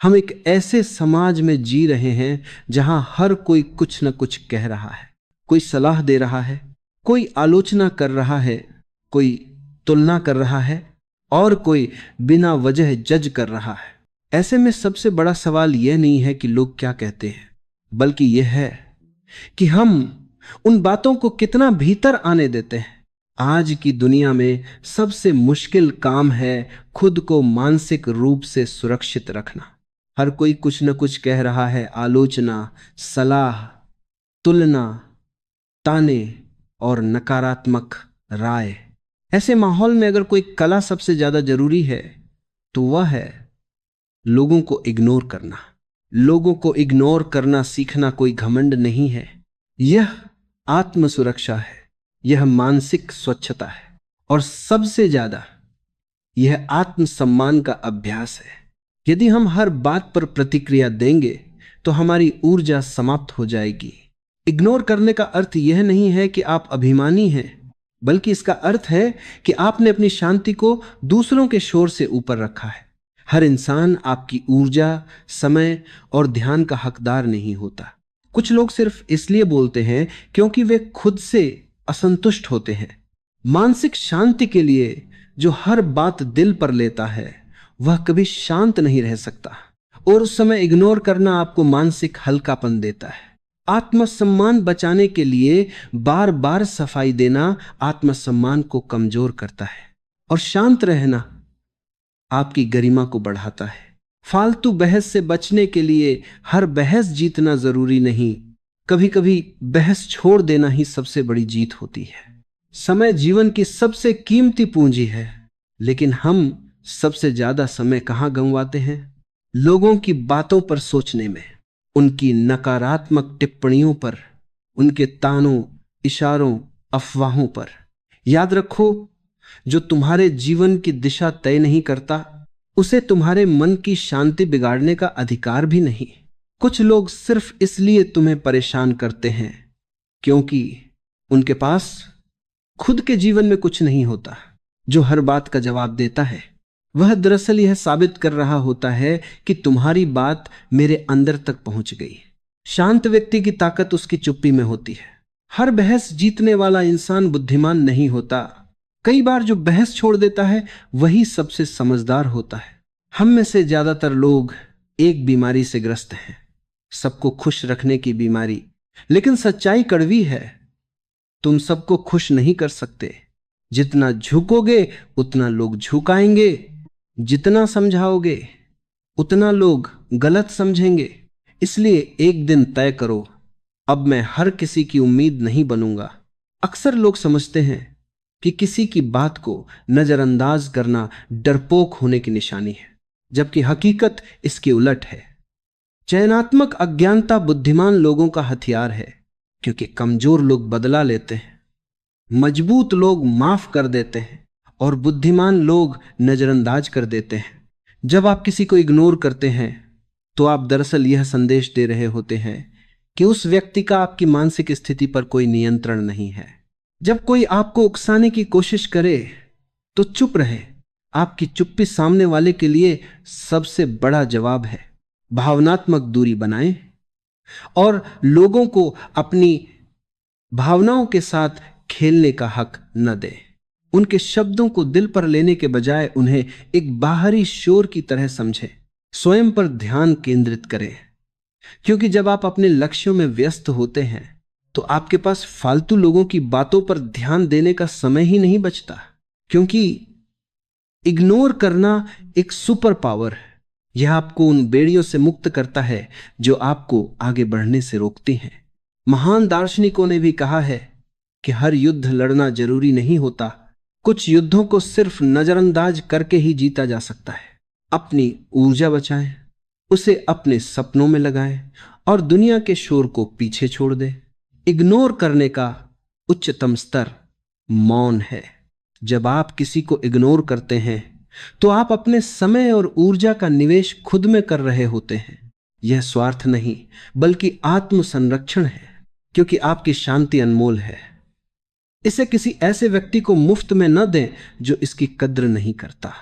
हम एक ऐसे समाज में जी रहे हैं जहां हर कोई कुछ न कुछ कह रहा है, कोई सलाह दे रहा है, कोई आलोचना कर रहा है, कोई तुलना कर रहा है और कोई बिना वजह जज कर रहा है। ऐसे में सबसे बड़ा सवाल यह नहीं है कि लोग क्या कहते हैं, बल्कि यह है कि हम उन बातों को कितना भीतर आने देते हैं। आज की दुनिया में सबसे मुश्किल काम है खुद को मानसिक रूप से सुरक्षित रखना। हर कोई कुछ न कुछ कह रहा है, आलोचना, सलाह, तुलना, ताने और नकारात्मक राय। ऐसे माहौल में अगर कोई कला सबसे ज्यादा जरूरी है तो वह है लोगों को इग्नोर करना। लोगों को इग्नोर करना सीखना कोई घमंड नहीं है, यह आत्म सुरक्षा है, यह मानसिक स्वच्छता है और सबसे ज्यादा यह आत्मसम्मान का अभ्यास है। यदि हम हर बात पर प्रतिक्रिया देंगे तो हमारी ऊर्जा समाप्त हो जाएगी। इग्नोर करने का अर्थ यह नहीं है कि आप अभिमानी हैं, बल्कि इसका अर्थ है कि आपने अपनी शांति को दूसरों के शोर से ऊपर रखा है। हर इंसान आपकी ऊर्जा, समय और ध्यान का हकदार नहीं होता। कुछ लोग सिर्फ इसलिए बोलते हैं क्योंकि वे खुद से असंतुष्ट होते हैं। मानसिक शांति के लिए जो हर बात दिल पर लेता है वह कभी शांत नहीं रह सकता, और उस समय इग्नोर करना आपको मानसिक हल्कापन देता है। आत्मसम्मान बचाने के लिए बार बार सफाई देना आत्मसम्मान को कमजोर करता है, और शांत रहना आपकी गरिमा को बढ़ाता है। फालतू बहस से बचने के लिए हर बहस जीतना जरूरी नहीं, कभी कभी बहस छोड़ देना ही सबसे बड़ी जीत होती है। समय जीवन की सबसे कीमती पूंजी है, लेकिन हम सबसे ज्यादा समय कहां गंवाते हैं? लोगों की बातों पर सोचने में, उनकी नकारात्मक टिप्पणियों पर, उनके तानों, इशारों, अफवाहों पर। याद रखो, जो तुम्हारे जीवन की दिशा तय नहीं करता उसे तुम्हारे मन की शांति बिगाड़ने का अधिकार भी नहीं। कुछ लोग सिर्फ इसलिए तुम्हें परेशान करते हैं क्योंकि उनके पास खुद के जीवन में कुछ नहीं होता। जो हर बात का जवाब देता है वह दरअसल यह साबित कर रहा होता है कि तुम्हारी बात मेरे अंदर तक पहुंच गई। शांत व्यक्ति की ताकत उसकी चुप्पी में होती है। हर बहस जीतने वाला इंसान बुद्धिमान नहीं होता। कई बार जो बहस छोड़ देता है वही सबसे समझदार होता है। हम में से ज्यादातर लोग एक बीमारी से ग्रस्त हैं, सबको खुश रखने की बीमारी। लेकिन सच्चाई कड़वी है, तुम सबको खुश नहीं कर सकते। जितना झुकोगे उतना लोग झुकाएंगे, जितना समझाओगे उतना लोग गलत समझेंगे। इसलिए एक दिन तय करो, अब मैं हर किसी की उम्मीद नहीं बनूंगा। अक्सर लोग समझते हैं कि किसी की बात को नजरअंदाज करना डरपोक होने की निशानी है, जबकि हकीकत इसके उलट है। चयनात्मक अज्ञानता बुद्धिमान लोगों का हथियार है, क्योंकि कमजोर लोग बदला लेते हैं, मजबूत लोग माफ कर देते हैं और बुद्धिमान लोग नजरअंदाज कर देते हैं। जब आप किसी को इग्नोर करते हैं तो आप दरअसल यह संदेश दे रहे होते हैं कि उस व्यक्ति का आपकी मानसिक स्थिति पर कोई नियंत्रण नहीं है। जब कोई आपको उकसाने की कोशिश करे तो चुप रहे। आपकी चुप्पी सामने वाले के लिए सबसे बड़ा जवाब है। भावनात्मक दूरी बनाएं और लोगों को अपनी भावनाओं के साथ खेलने का हक न दें। उनके शब्दों को दिल पर लेने के बजाय उन्हें एक बाहरी शोर की तरह समझें। स्वयं पर ध्यान केंद्रित करें, क्योंकि जब आप अपने लक्ष्यों में व्यस्त होते हैं तो आपके पास फालतू लोगों की बातों पर ध्यान देने का समय ही नहीं बचता। क्योंकि इग्नोर करना एक सुपर पावर है। यह आपको उन बेड़ियों से मुक्त करता है जो आपको आगे बढ़ने से रोकती हैं। महान दार्शनिकों ने भी कहा है कि हर युद्ध लड़ना जरूरी नहीं होता, कुछ युद्धों को सिर्फ नजरअंदाज करके ही जीता जा सकता है। अपनी ऊर्जा बचाएं, उसे अपने सपनों में लगाएं और दुनिया के शोर को पीछे छोड़ दें। इग्नोर करने का उच्चतम स्तर मौन है। जब आप किसी को इग्नोर करते हैं तो आप अपने समय और ऊर्जा का निवेश खुद में कर रहे होते हैं। यह स्वार्थ नहीं बल्कि आत्म संरक्षण है, क्योंकि आपकी शांति अनमोल है। इसे किसी ऐसे व्यक्ति को मुफ्त में न दें जो इसकी कद्र नहीं करता।